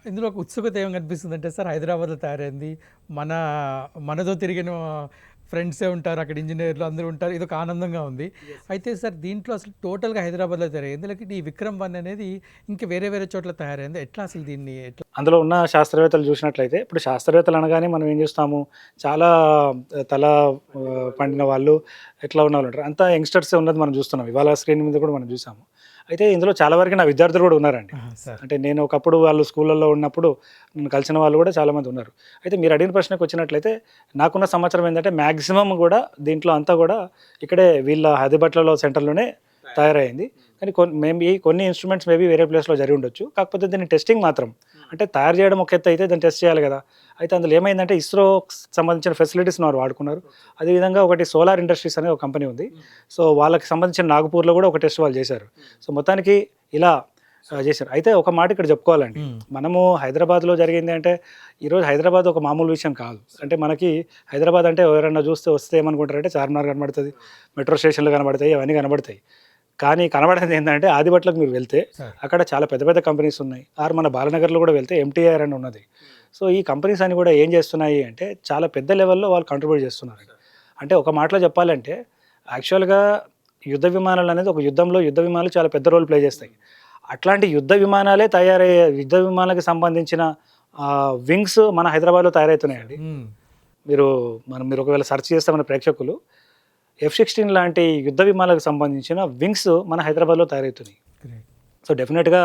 ఇందులో ఒక ఉత్సుకత ఏం కనిపిస్తుందంటే సార్, హైదరాబాద్లో తయారైంది. మన మనతో తిరిగిన ఫ్రెండ్సే ఉంటారు, అక్కడ ఇంజినీర్లు అందరూ ఉంటారు. ఇదొక ఆనందంగా ఉంది. అయితే సార్, దీంట్లో అసలు టోటల్గా హైదరాబాద్లో తయారైంది, లేకపోతే ఈ విక్రమ్ 1 అనేది ఇంకా వేరే వేరే చోట్ల తయారైంది, ఎట్లా అసలు దీన్ని ఎట్లా? అందులో ఉన్న శాస్త్రవేత్తలు చూసినట్లయితే, ఇప్పుడు శాస్త్రవేత్తలు అనగానే మనం ఏం చూస్తాము, చాలా తల పండిన వాళ్ళు, ఎట్లా ఉన్న వాళ్ళు ఉంటారు. అంతా యంగ్‌స్టర్సే ఉన్నది మనం చూస్తున్నాం. ఇవాళ స్క్రీన్ మీద కూడా మనం చూసాము. అయితే ఇందులో చాలా వరకు నా విద్యార్థులు కూడా ఉన్నారండి. సార్. అంటే నేను ఒకప్పుడు వాళ్ళు స్కూళ్ళల్లో ఉన్నప్పుడు నన్ను కలిసిన వాళ్ళు కూడా చాలామంది ఉన్నారు. అయితే మీరు అడిగిన ప్రశ్నకు వచ్చినట్లయితే, నాకున్న సమాచారం ఏంటంటే మాక్సిమం కూడా దీంట్లో అంతా కూడా ఇక్కడే వీళ్ళ హైదరాబాద్‌లో సెంటర్‌లోనే తయారైంది. కానీ కొన్ని ఇన్‌స్ట్రుమెంట్స్ మేబీ వేరే ప్లేస్‌లో జరిగి ఉండొచ్చు. కాకపోతే దీన్ని టెస్టింగ్ మాత్రం, అంటే తయారు చేయడం ఒక ఎత్తు అయితే దాన్ని టెస్ట్ చేయాలి కదా! అయితే అందులో ఏమైందంటే ఇస్రోకి సంబంధించిన ఫెసిలిటీస్‌ని వారు వాడుకున్నారు. అదేవిధంగా ఒకటి సోలార్ ఇండస్ట్రీస్ అనే ఒక కంపెనీ ఉంది. సో వాళ్ళకి సంబంధించిన నాగపూర్‌లో కూడా ఒక టెస్ట్ వాళ్ళు చేశారు. సో మొత్తానికి ఇలా చేశారు. అయితే ఒక మాట ఇక్కడ చెప్పుకోవాలండి. మనము హైదరాబాద్‌లో జరిగింది అంటే, ఈరోజు హైదరాబాద్ ఒక మామూలు విషయం కాదు. అంటే మనకి హైదరాబాద్ అంటే ఎవరైనా వస్తే ఏమనుకుంటారంటే చార్మినార్ కనబడుతది, మెట్రో స్టేషన్‌లు కనబడతాయి, అవన్నీ కనబడతాయి. కానీ కనబడేది ఏంటంటే ఆదిబట్లకు మీరు వెళ్తే అక్కడ చాలా పెద్ద పెద్ద కంపెనీస్ ఉన్నాయి. మన బాలనగర్‌లో కూడా వెళ్తే ఎంటీఆర్ అని ఉన్నది. సో ఈ కంపెనీస్ అన్ని కూడా ఏం చేస్తున్నాయి అంటే, చాలా పెద్ద లెవెల్‌లో వాళ్ళు కంట్రిబ్యూట్ చేస్తున్నారు. అంటే ఒక మాటలో చెప్పాలంటే, యాక్చువల్‌గా యుద్ధ విమానాలు అనేది ఒక యుద్ధంలో యుద్ధ విమానాలు చాలా పెద్ద రోల్ ప్లే చేస్తాయి. అట్లాంటి యుద్ధ విమానాలే తయారయ్యే, యుద్ధ విమానాలకు సంబంధించిన వింగ్స్ మన హైదరాబాద్‌లో తయారవుతున్నాయండి. మీరు ఒకవేళ సెర్చ్ చేస్తే మన ప్రేక్షకులు, F-16 లాంటి యుద్ధ విమానాలకు సంబంధించిన వింగ్స్ మన హైదరాబాద్‌లో తయారవుతున్నాయి. సో డెఫినెట్‌గా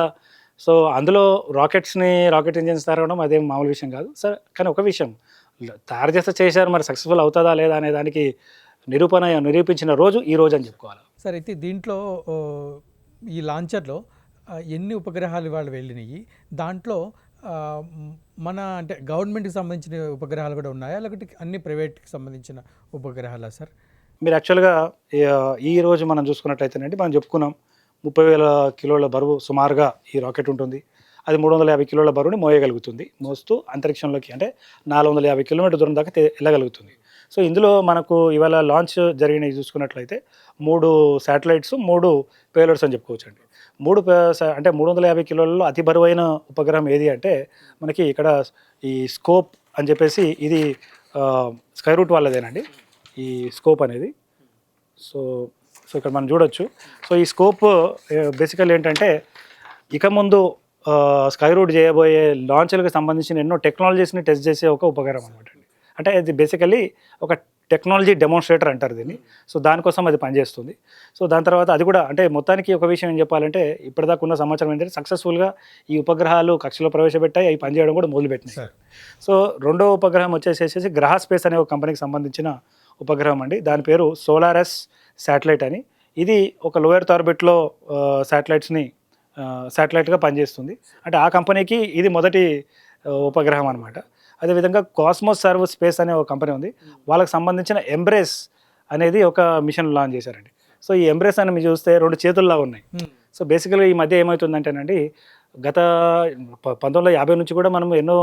అందులో రాకెట్ ఇంజిన్స్ తయారవడం అదేం మామూలు విషయం కాదు. కానీ ఒక విషయం, తయారు చేశారు, మరి సక్సెస్‌ఫుల్ అవుతుందా లేదా అనే దానికి నిరూపించిన రోజు ఈ రోజు అని చెప్పుకోవాలి. సార్, అయితే దీంట్లో ఈ లాంచర్లో ఎన్ని ఉపగ్రహాలు ఇవాళ వెళ్ళినాయి? దాంట్లో మన అంటే గవర్నమెంట్‌కి సంబంధించిన ఉపగ్రహాలు కూడా ఉన్నాయా? లేకపోతే అన్ని ప్రైవేట్‌కి సంబంధించిన ఉపగ్రహాలా సార్? మీరు యాక్చువల్‌గా ఈరోజు మనం చూసుకున్నట్లయితేనండి, మనం చెప్పుకున్నాం 30,000 కిలోల బరువు సుమారుగా ఈ రాకెట్ ఉంటుంది. అది 350 కిలోల బరువుని మోయగలుగుతుంది. మోస్తూ అంతరిక్షంలోకి, అంటే 450 కిలోమీటర్ల దూరం దాకా వెళ్ళగలుగుతుంది. సో ఇందులో మనకు ఇవాళ లాంచ్ జరిగినవి చూసుకున్నట్లయితే 3 శాటిలైట్స్, 3 పేలోడ్స్ అని చెప్పుకోవచ్చండి. అంటే 350 కిలోలలో అతి బరువైన ఉపగ్రహం ఏది అంటే, మనకి ఇక్కడ ఈ స్కోప్ అని చెప్పేసి, ఇది స్కై రూట్ వాళ్ళదేనండి ఈ స్కోప్ అనేది. సో ఇక్కడ మనం చూడొచ్చు. సో ఈ స్కోప్ బేసికల్ ఏంటంటే, ఇక ముందు స్కై రూట్ చేయబోయే లాంచ్లకు సంబంధించిన ఎన్నో టెక్నాలజీస్ని టెస్ట్ చేసే ఒక ఉపగ్రహం అనమాట అండి. అంటే అది బేసికలీ ఒక టెక్నాలజీ డెమోన్స్ట్రేటర్ అంటారు దీన్ని. సో దానికోసం అది పనిచేస్తుంది. సో దాని తర్వాత అది కూడా, అంటే మొత్తానికి ఒక విషయం ఏం చెప్పాలంటే, ఇప్పటిదాకా ఉన్న సమాచారం ఏంటంటే సక్సెస్ఫుల్గా ఈ ఉపగ్రహాలు కక్షలో ప్రవేశపెట్టాయి, అవి పనిచేయడం కూడా మొదలుపెట్టినాయి. సో రెండో ఉపగ్రహం వచ్చేసేసి గ్రహ స్పేస్ అనే ఒక కంపెనీకి సంబంధించిన ఉపగ్రహం అండి. దాని పేరు సోలారస్ శాటిలైట్ అని. ఇది ఒక లో ఎర్త్ ఆర్బిట్లో శాటిలైట్గా పనిచేస్తుంది. అంటే ఆ కంపెనీకి ఇది మొదటి ఉపగ్రహం అనమాట. అదేవిధంగా కాస్మోస్ సర్వ్ స్పేస్ అనే ఒక కంపెనీ ఉంది. వాళ్ళకి సంబంధించిన ఎంబ్రేస్ అనేది ఒక మిషన్ లాంచ్ చేశారండి. సో ఈ ఎంబ్రేస్ అని మీరు చూస్తే 2 చేతుల్లా ఉన్నాయి. సో బేసికల్గా ఈ మధ్య ఏమవుతుందంటేనండి, గత 1950 నుంచి కూడా మనం ఎన్నో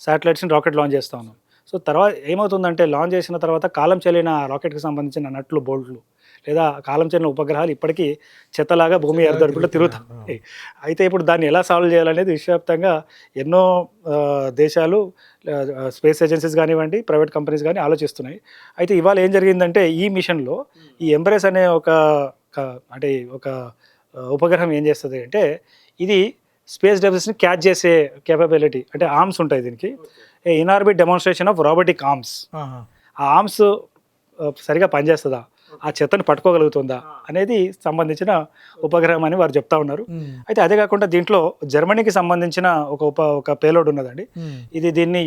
శాటిలైట్స్ని రాకెట్ లాంచ్ చేస్తూ ఉన్నాం. సో తర్వాత ఏమవుతుందంటే, లాంచ్ చేసిన తర్వాత కాలం చెల్లిన రాకెట్కి సంబంధించిన నట్లు, బోల్ట్లు, లేదా కాలం చెల్లిన ఉపగ్రహాలు ఇప్పటికీ చెత్తలాగా భూమి ఎర్రదొడుపులో తిరుగుతాయి. అయితే ఇప్పుడు దాన్ని ఎలా సాల్వ్ చేయాలనేది విశ్వవ్యాప్తంగా ఎన్నో దేశాలు, స్పేస్ ఏజెన్సీస్ కానివ్వండి, ప్రైవేట్ కంపెనీస్ కానీ ఆలోచిస్తున్నాయి. అయితే ఇవాళ ఏం జరిగిందంటే, ఈ మిషన్లో ఈ ఎంబ్రేస్ అనే ఒక ఉపగ్రహం ఏం చేస్తుంది అంటే, ఇది స్పేస్ డెబిస్ని క్యాచ్ చేసే కేపబిలిటీ, అంటే ఆర్మ్స్ ఉంటాయి దీనికి. Inorbit demonstration of robotic arms. ఆ ఆర్మ్స్ సరిగా పనిచేస్తుందా, ఆ చెత్తను పట్టుకోగలుగుతుందా అనేది సంబంధించిన ఉపగ్రహం అని వారు చెప్తా ఉన్నారు. అయితే అదే కాకుండా దీంట్లో జర్మనీకి సంబంధించిన ఒక పేలోడ్ ఉన్నదండి. దీన్ని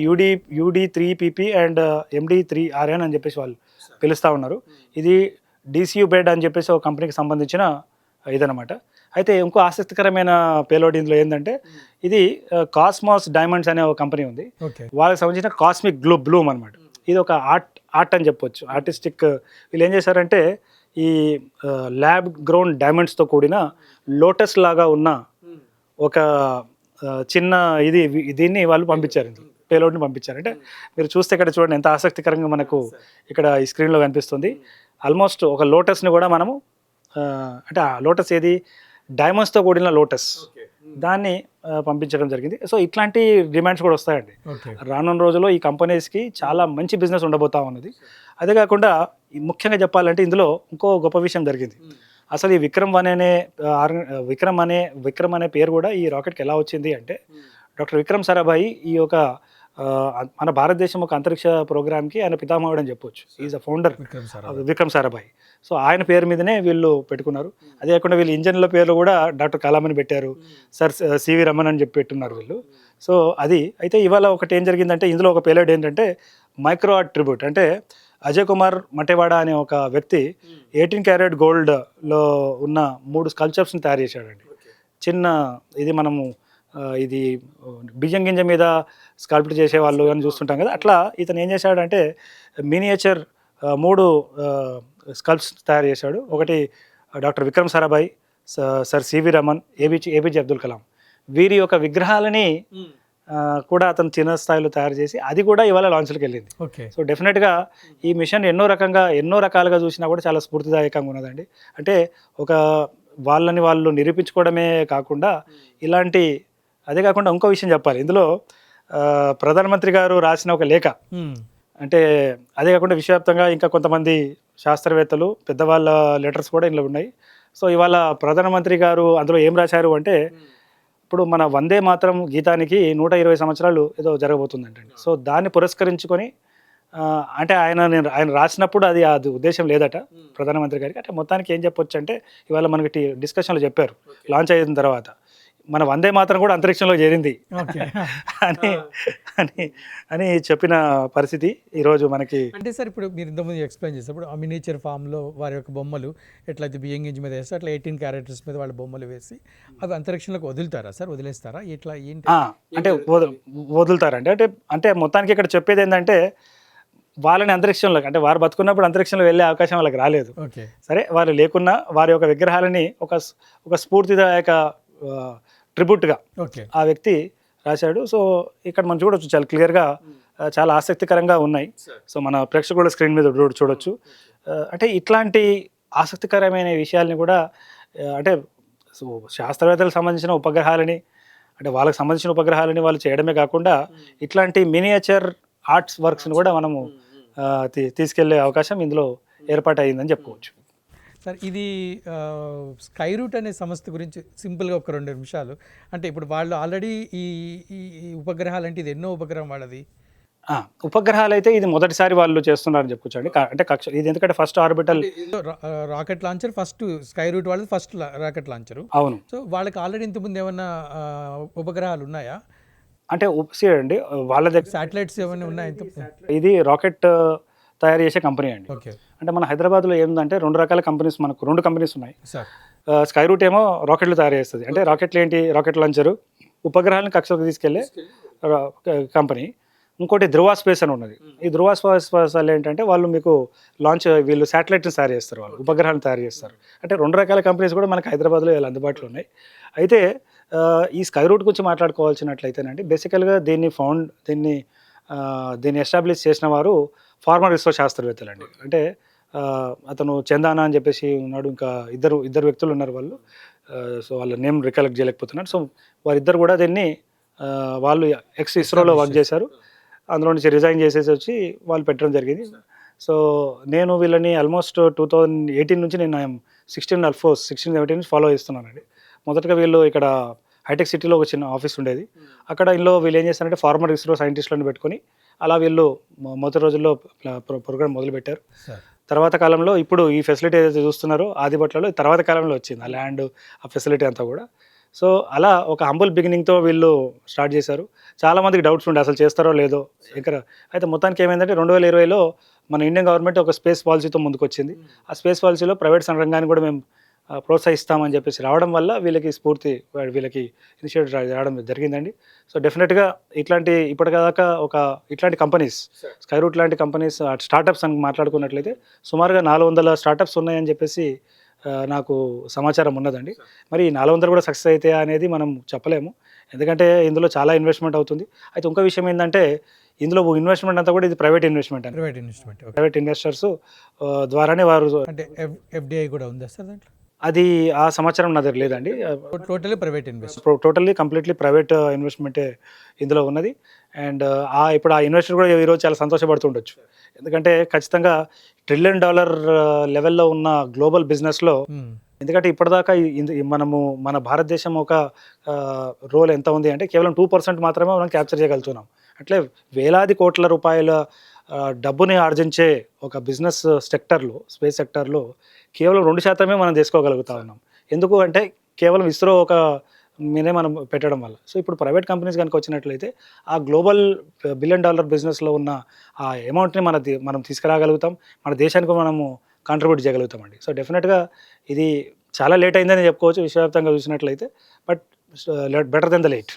UD3PP అండ్ MD3RN అని చెప్పేసి వాళ్ళు పిలుస్తూ ఉన్నారు. ఇది DCU బెడ్ అని చెప్పేసి ఒక కంపెనీకి సంబంధించిన ఇదనమాట. అయితే ఇంకో ఆసక్తికరమైన పేలోడ్ ఇందులో ఏంటంటే, ఇది కాస్మోస్ డైమండ్స్ అనే ఒక కంపెనీ ఉంది. వాళ్ళకి సంబంధించిన కాస్మిక్ బ్లూమ్ అనమాట. ఇది ఒక ఆర్ట్ అని చెప్పొచ్చు, ఆర్టిస్టిక్. వీళ్ళు ఏం చేశారంటే, ఈ ల్యాబ్ గ్రౌండ్ డైమండ్స్తో కూడిన లోటస్ లాగా ఉన్న ఒక చిన్న దీన్ని వాళ్ళు పంపించారు, పేలోడ్ని పంపించారు. అంటే మీరు చూస్తే ఇక్కడ చూడండి ఎంత ఆసక్తికరంగా మనకు ఇక్కడ ఈ స్క్రీన్లో కనిపిస్తుంది. ఆల్మోస్ట్ ఒక లోటస్ని కూడా మనము, అంటే ఆ లోటస్ ఏది, డైమండ్స్తో కూడిన లోటస్, దాన్ని పంపించడం జరిగింది. సో ఇట్లాంటి డిమాండ్స్ కూడా వస్తాయండి. ఓకే. రానున్న రోజుల్లో ఈ కంపెనీస్కి చాలా మంచి బిజినెస్ ఉండబోతా ఉన్నది. అదే కాకుండా ముఖ్యంగా చెప్పాలంటే ఇందులో ఇంకో గొప్ప విషయం జరిగింది. అసలు ఈ విక్రమ్ అనే పేరు కూడా ఈ రాకెట్కి ఎలా వచ్చింది అంటే డాక్టర్ విక్రమ్ సారాభాయి ఈ యొక్క మన భారతదేశం ఒక అంతరిక్ష ప్రోగ్రామ్కి ఆయన పితామహుడు అని చెప్పొచ్చు. Is a founder Vikram Sarabhai. So ఆయన పేరు మీదనే వీళ్ళు పెట్టుకున్నారు. అదే కాకుండా వీళ్ళు ఇంజన్ల పేర్లు కూడా డాక్టర్ కలాం అని పెట్టారు, సర్ సివి రమన్ అని చెప్పి పెట్టున్నారు వీళ్ళు. సో అది అయితే ఇవాళ ఒకటి ఏం జరిగిందంటే ఇందులో ఒక పేలోడ్ ఏంటంటే మైక్రో ఆర్ట్ ట్రిబ్యూట్. అంటే అజయ్ కుమార్ మటేవాడ అనే ఒక వ్యక్తి 18 క్యారెట్ గోల్డ్లో ఉన్న 3 స్కల్ప్చర్స్ని తయారు చేశాడండి. చిన్న ఇది మనము ఇది బియ్యం గింజ మీద స్కల్ప్ట్ చేసేవాళ్ళు అని చూస్తుంటాం కదా, అట్లా ఇతను ఏం చేశాడంటే మినియేచర్ 3 స్కల్ప్స్ తయారు చేశాడు. ఒకటి డాక్టర్ విక్రమ్ సారాభాయ్, సర్ సివి రమన్, ఏపీజే అబ్దుల్ కలాం వీరి యొక్క విగ్రహాలని కూడా అతను చిన్న స్థాయిలో తయారు చేసి అది కూడా ఇవాళ లాంచ్లోకి వెళ్ళింది. ఓకే. సో డెఫినెట్గా ఈ మిషన్ ఎన్నో రకాలుగా చూసినా కూడా చాలా స్ఫూర్తిదాయకంగా ఉన్నదండి. అంటే ఒక వాళ్ళని వాళ్ళు నిరూపించుకోవడమే కాకుండా ఇలాంటి అదే కాకుండా ఇంకో విషయం చెప్పాలి. ఇందులో ప్రధానమంత్రి గారు రాసిన ఒక లేఖ, అంటే అదే కాకుండా విశ్వవ్యాప్తంగా ఇంకా కొంతమంది శాస్త్రవేత్తలు పెద్దవాళ్ళ లెటర్స్ కూడా ఇందులో ఉన్నాయి. సో ఇవాళ ప్రధానమంత్రి గారు అందులో ఏం రాశారు అంటే ఇప్పుడు మన వందే మాతరం గీతానికి 120 సంవత్సరాలు ఏదో జరగబోతుందంటండి. సో దాన్ని పురస్కరించుకొని అంటే ఆయన రాసినప్పుడు అది ఉద్దేశం లేదట ప్రధానమంత్రి గారికి. అంటే మొత్తానికి ఏం చెప్పొచ్చు అంటే ఇవాళ మనకి డిస్కషన్లో చెప్పారు లాంచ్ అయిన తర్వాత మన వందే మాత్రం కూడా అంతరిక్షంలో చేరింది అని అని అని చెప్పిన పరిస్థితి ఈరోజు మనకి. అంటే సార్ ఇప్పుడు మీరు ఇంతకుముందు ఎక్స్ప్లెయిన్ చేసినప్పుడు ఆ మినియేచర్ ఫామ్లో వారి యొక్క బొమ్మలు ఎట్లయితే బియ్యం గింజ మీద వేస్తే అట్లా 18 క్యారెక్టర్స్ మీద వాళ్ళ బొమ్మలు వేసి అవి అంతరిక్షంలోకి వదులుతారా సార్, వదిలేస్తారా ఇట్లా ఏంటి? అంటే వదులుతారండి. అంటే మొత్తానికి ఇక్కడ చెప్పేది ఏంటంటే వాళ్ళని అంతరిక్షంలోకి అంటే వారు బతుకున్నప్పుడు అంతరిక్షంలో వెళ్ళే అవకాశం వాళ్ళకి రాలేదు. ఓకే. సరే వారు లేకున్నా వారి యొక్క విగ్రహాలని ఒక స్ఫూర్తిదాయక ట్రిబ్యూట్గా ఆ వ్యక్తి రాశాడు. సో ఇక్కడ మనం చూడొచ్చు చాలా క్లియర్గా చాలా ఆసక్తికరంగా ఉన్నాయి. సో మన ప్రేక్షకుల స్క్రీన్ మీద చూడొచ్చు. అంటే ఇట్లాంటి ఆసక్తికరమైన విషయాల్ని కూడా అంటే శాస్త్రవేత్తలకు సంబంధించిన ఉపగ్రహాలని అంటే వాళ్ళకి సంబంధించిన ఉపగ్రహాలని వాళ్ళు చేయడమే కాకుండా ఇట్లాంటి మినియేచర్ ఆర్ట్స్ వర్క్స్ని కూడా మనము తీసుకెళ్లే అవకాశం ఇందులో ఏర్పాటు అయ్యిందని చెప్పుకోవచ్చు. సార్ ఇది స్కై రూట్ అనే సంస్థ గురించి సింపుల్గా ఒక 2 నిమిషాలు. అంటే ఇప్పుడు వాళ్ళు ఆల్రెడీ ఈ ఉపగ్రహాలు అంటే ఇది ఎన్నో ఉపగ్రహం వాళ్ళది ఉపగ్రహాలు అయితే ఇది మొదటిసారి వాళ్ళు చేస్తున్నారని చెప్పుకోవచ్చండి. అంటే కక్ష ఇది ఎందుకంటే first orbital rocket launcher first Skyroot వాళ్ళది ఫస్ట్ రాకెట్ లాంచరు. అవును. సో వాళ్ళకి ఆల్రెడీ ఇంతకుముందు ఏమన్నా ఉపగ్రహాలు ఉన్నాయా? అంటే అండి వాళ్ళ దగ్గర శాటిలైట్స్ ఏమైనా ఉన్నాయా? ఇది రాకెట్ తయారు చేసే కంపెనీ అండి. ఓకే. అంటే మన హైదరాబాద్లో ఏంటంటే 2 రకాల కంపెనీస్ మనకు 2 కంపెనీస్ ఉన్నాయి. సార్ స్కై రూట్ ఏమో రాకెట్లు తయారు చేస్తుంది. అంటే రాకెట్లు ఏంటి రాకెట్ లాంచరు ఉపగ్రహాలను కక్షలోకి తీసుకెళ్లే కంపెనీ. ఇంకోటి ధృవ స్పేస్ అని ఉన్నది. ఈ ధృవ స్పేస్ వాళ్ళు ఏంటంటే వాళ్ళు మీకు వీళ్ళు శాటిలైట్ని తయారు చేస్తారు, వాళ్ళు ఉపగ్రహాలను తయారు చేస్తారు. అంటే 2 రకాల కంపెనీస్ కూడా మనకు హైదరాబాద్లో వీళ్ళు అందుబాటులో ఉన్నాయి. అయితే ఈ స్కై రూట్ గురించి మాట్లాడుకోవాల్సినట్లయితేనండి బేసికల్గా దీన్ని ఎస్టాబ్లిష్ చేసిన వారు ఫార్మర్ ఇస్రో శాస్త్రవేత్తలండి. అంటే అతను చందానా అని చెప్పేసి ఉన్నాడు, ఇంకా ఇద్దరు వ్యక్తులు ఉన్నారు వాళ్ళు. సో వాళ్ళ నేమ్ రికలెక్ట్ చేయలేకపోతున్నాడు. సో వారిద్దరు కూడా దీన్ని వాళ్ళు ఇస్రోలో వర్క్ చేశారు. అందులో నుంచి రిజైన్ చేసేసి వచ్చి వాళ్ళు పెట్టడం జరిగింది. సో నేను వీళ్ళని ఆల్మోస్ట్ 2018 నుంచి నేను 16-17 నుంచి ఫాలో చేస్తున్నానండి. మొదటగా వీళ్ళు ఇక్కడ హైటెక్ సిటీలో ఒక చిన్న ఆఫీస్ ఉండేది. అక్కడ వీళ్ళు ఏం చేస్తారంటే ఫార్మర్ ఇస్రో సైంటిస్టులను పెట్టుకొని అలా వీళ్ళు మొదటి రోజుల్లో ప్రోగ్రామ్ మొదలుపెట్టారు. తర్వాత కాలంలో ఇప్పుడు ఈ ఫెసిలిటీ ఏదైతే చూస్తున్నారో ఆదిబట్లలో తర్వాత కాలంలో వచ్చింది ఆ ల్యాండ్ ఆ ఫెసిలిటీ అంతా కూడా. సో అలా ఒక హంబుల్ బిగినింగ్తో వీళ్ళు స్టార్ట్ చేశారు. చాలామందికి డౌట్స్ ఉండే అసలు చేస్తారో లేదో ఇక్కడ. అయితే మొత్తానికి ఏమైందంటే 2020లో మన ఇండియన్ గవర్నమెంట్ ఒక స్పేస్ పాలసీతో ముందుకు వచ్చింది. ఆ స్పేస్ పాలసీలో ప్రైవేట్ రంగాన్ని కూడా మేము ప్రోత్సహిస్తామని చెప్పేసి రావడం వల్ల వీళ్ళకి ఇనిషియేటివ్ రావడం జరిగిందండి. సో డెఫినెట్గా ఇప్పటిదాకా ఇట్లాంటి కంపెనీస్ స్కై రూట్ లాంటి కంపెనీస్ స్టార్టప్స్ అని మాట్లాడుకున్నట్లయితే సుమారుగా 400 స్టార్టప్స్ ఉన్నాయని చెప్పేసి నాకు సమాచారం ఉన్నదండి. మరి 400 కూడా సక్సెస్ అవుతాయా అనేది మనం చెప్పలేము, ఎందుకంటే ఇందులో చాలా ఇన్వెస్ట్మెంట్ అవుతుంది. అయితే ఇంకో విషయం ఏంటంటే ఇందులో ఇన్వెస్ట్మెంట్ అంతా కూడా ఇది ప్రైవేట్ ఇన్వెస్ట్మెంట్ ప్రైవేట్ ఇన్వెస్టర్స్ ద్వారానే వారు అంటే FDI కూడా ఉందా సార్ దాంట్లో? అది ఆ సమాచారం నా దగ్గర లేదండి. Totally private invest. Totally completely private ఇన్వెస్ట్మెంటే ఇందులో ఉన్నది. అండ్ ఇప్పుడు ఆ ఇన్వెస్టర్ కూడా ఈరోజు చాలా సంతోషపడుతుండొచ్చు. ఎందుకంటే ఖచ్చితంగా $1 ట్రిలియన్ లెవెల్‌లో ఉన్న గ్లోబల్ బిజినెస్‌లో, ఎందుకంటే ఇప్పటిదాకా మనము మన భారతదేశం ఒక రోల్ ఎంత ఉంది అంటే కేవలం 2% మాత్రమే మనం క్యాప్చర్ చేయగలుగుతున్నాం. అట్లే వేలాది కోట్ల రూపాయల డబ్బుని ఆర్జించే ఒక బిజినెస్ సెక్టర్లో, స్పేస్ సెక్టర్లో కేవలం 2% మనం తీసుకోగలుగుతా ఉన్నాం. ఎందుకు అంటే కేవలం ఇస్రో ఒక మీదే మనం పెట్టడం వల్ల. సో ఇప్పుడు ప్రైవేట్ కంపెనీస్ కనుక వచ్చినట్లయితే ఆ గ్లోబల్ $1 బిలియన్ బిజినెస్లో ఉన్న ఆ అమౌంట్ని మనం తీసుకురాగలుగుతాం. మన దేశానికి మనము కాంట్రిబ్యూట్ చేయగలుగుతామండి. సో డెఫినెట్గా ఇది చాలా లేట్ అయిందని చెప్పుకోవచ్చు విశ్వవ్యాప్తంగా చూసినట్లయితే. But better than the late.